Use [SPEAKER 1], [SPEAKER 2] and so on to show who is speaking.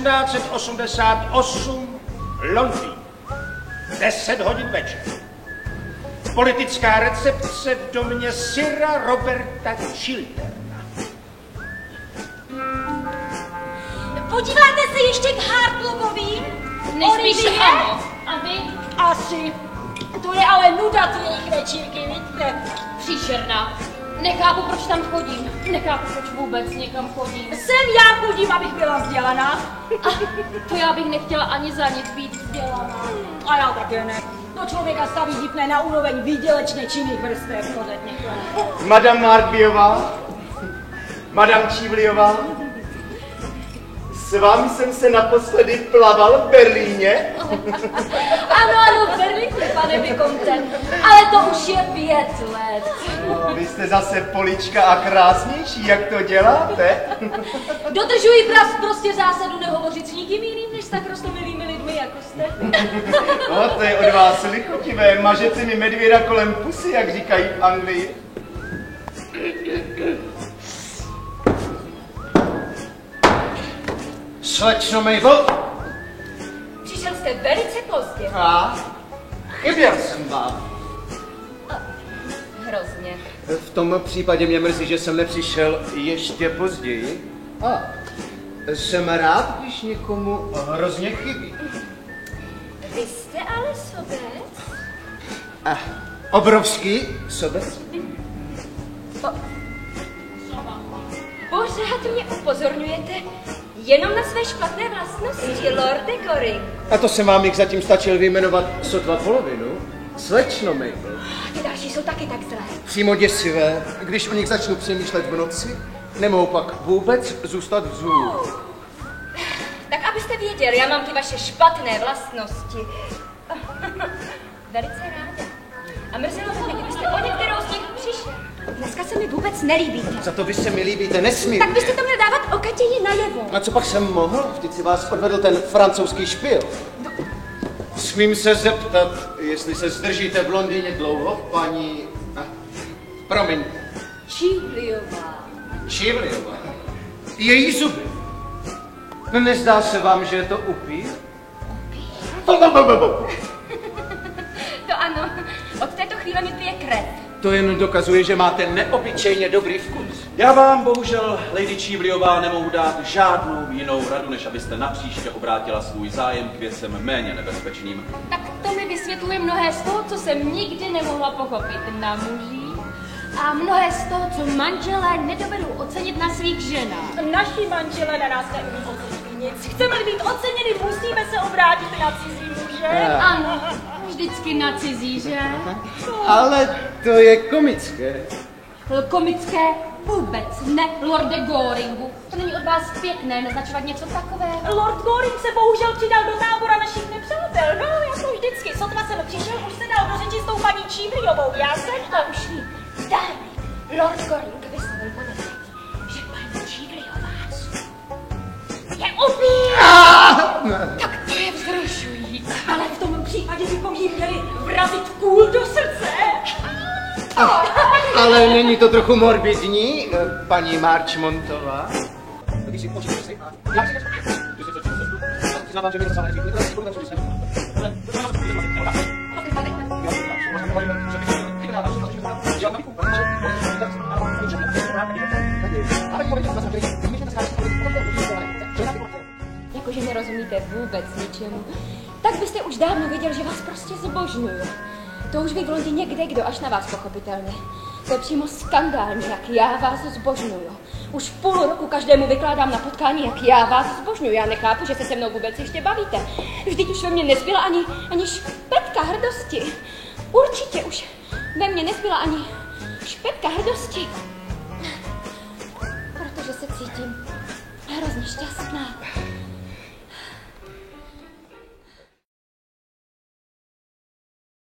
[SPEAKER 1] 1888, Londýn, 10 hodin večer. Politická recepce v domě Sira Roberta Chilterna.
[SPEAKER 2] Podíváte se ještě k Hartlogovým?
[SPEAKER 3] Nejspíš ano. A vy?
[SPEAKER 2] Asi. To je ale nuda, ty jejich večírky, vidíte?
[SPEAKER 3] Příšerná. Nechápu, proč tam chodím. Nechápu, proč vůbec někam chodím.
[SPEAKER 2] Sem já chodím, abych byla vzdělaná.
[SPEAKER 3] A to já bych nechtěla ani za nic být vzdělaná.
[SPEAKER 2] A já také ne. To člověka staví dipne na úroveň výdělečně činných vrstev, to řekně.
[SPEAKER 4] Madame Marbiová, Madame Čívliová, s vámi jsem se naposledy plaval v Berlíně.
[SPEAKER 2] Ano, v Berlíně, pane Vikonte, ale to už je 5 let.
[SPEAKER 4] Vy jste zase polička a krásnější, jak to děláte?
[SPEAKER 2] Dodržuji prostě zásadu nehovořit s nikým jiným, než s tak roztomilými lidmi, jako jste.
[SPEAKER 4] To je od vás lichotivé, mažete mi medvěda kolem pusy, jak říkají v Anglii.
[SPEAKER 1] Slečno Mabel.
[SPEAKER 2] Přišel jste velice pozdě.
[SPEAKER 1] Chyběl jsem vám.
[SPEAKER 2] Hrozně.
[SPEAKER 1] V tom případě mě mrzí, že jsem nepřišel ještě později. Jsem rád, když někomu hrozně chybí.
[SPEAKER 2] Vy jste ale sobec?
[SPEAKER 1] Obrovský sobec.
[SPEAKER 2] Pořád mě upozorňujete jenom na své špatné vlastnosti, Lorde Goring.
[SPEAKER 1] A to jsem vám jich zatím stačil vyjmenovat sotva polovinu. Slečno Mabel.
[SPEAKER 2] Ty další jsou taky tak zlé.
[SPEAKER 1] Přímo děsivé. Když o nich začnu přemýšlet v noci, nemohu pak vůbec zůstat vzhůru.
[SPEAKER 2] Tak abyste věděl, já mám ty vaše špatné vlastnosti velice ráda. A mrzelo mě, kdybyste o některou z nich přišel. Dneska se mi vůbec nelíbíte.
[SPEAKER 1] Za to vy se mi líbíte nesmírně.
[SPEAKER 2] Tak byste to měl dávat okatěji najevo.
[SPEAKER 1] A co pak jsem mohl? Vždyť si vás odvedl ten francouzský špil. Smím se zeptat, jestli se zdržíte v Londýně dlouho, paní... promiňte. Čívliová. Její zuby. No nezdá se vám, že je to upír?
[SPEAKER 2] To ano, od této chvíle mi pije krev.
[SPEAKER 1] To jen dokazuje, že máte neobyčejně dobrý vkus.
[SPEAKER 5] Já vám bohužel, Lady Čívliová, nemohu dát žádnou jinou radu, než abyste napříště obrátila svůj zájem k věcem méně nebezpečným.
[SPEAKER 3] Tak to mi vysvětluje mnohé z toho, co jsem nikdy nemohla pochopit na mužích. A mnohé z toho, co manželé nedovedou ocenit na svých ženách.
[SPEAKER 2] Naši manželé na nás neumí ocenit nic. Chceme-li být oceněni, musíme se obrátit na cizí muže.
[SPEAKER 3] Ano, vždycky na cizí, že?
[SPEAKER 1] Ale to je komické.
[SPEAKER 3] Komické vůbec ne, Lorde Goringu. To není od vás pěkné naznačovat něco takového.
[SPEAKER 2] Lord Goring se bohužel přidal do tábora našich nepřátel. No, jako vždycky, sotva jsem přišel, už se dal do řeči s tou paní Čívliovou. Já jsem a už ví. Dámy, Lord Goring vyslovil podezření, že paní Čívliová je upír. Tak to je vzrušující. Ale v tom případě bychom jí měli vrazit kůl do srdce.
[SPEAKER 1] Ale není to trochu morbidní, paní Marchmontová?
[SPEAKER 2] Jakože nerozumíte vůbec ničemu, tak byste už dávno věděl, že vás prostě zbožňuju. To už ví v Londýně kdekdo, až na vás pochopitelně. To je přímo skandální, jak já vás zbožňuju. Už půl roku každému vykládám na potkání, jak já vás zbožňuju. Já nechápu, že se se mnou vůbec ještě bavíte. Vždyť už ve mně nezbyla ani špetka hrdosti. Určitě už ve mně nezbyla ani špetka hrdosti. Protože se cítím hrozně šťastná.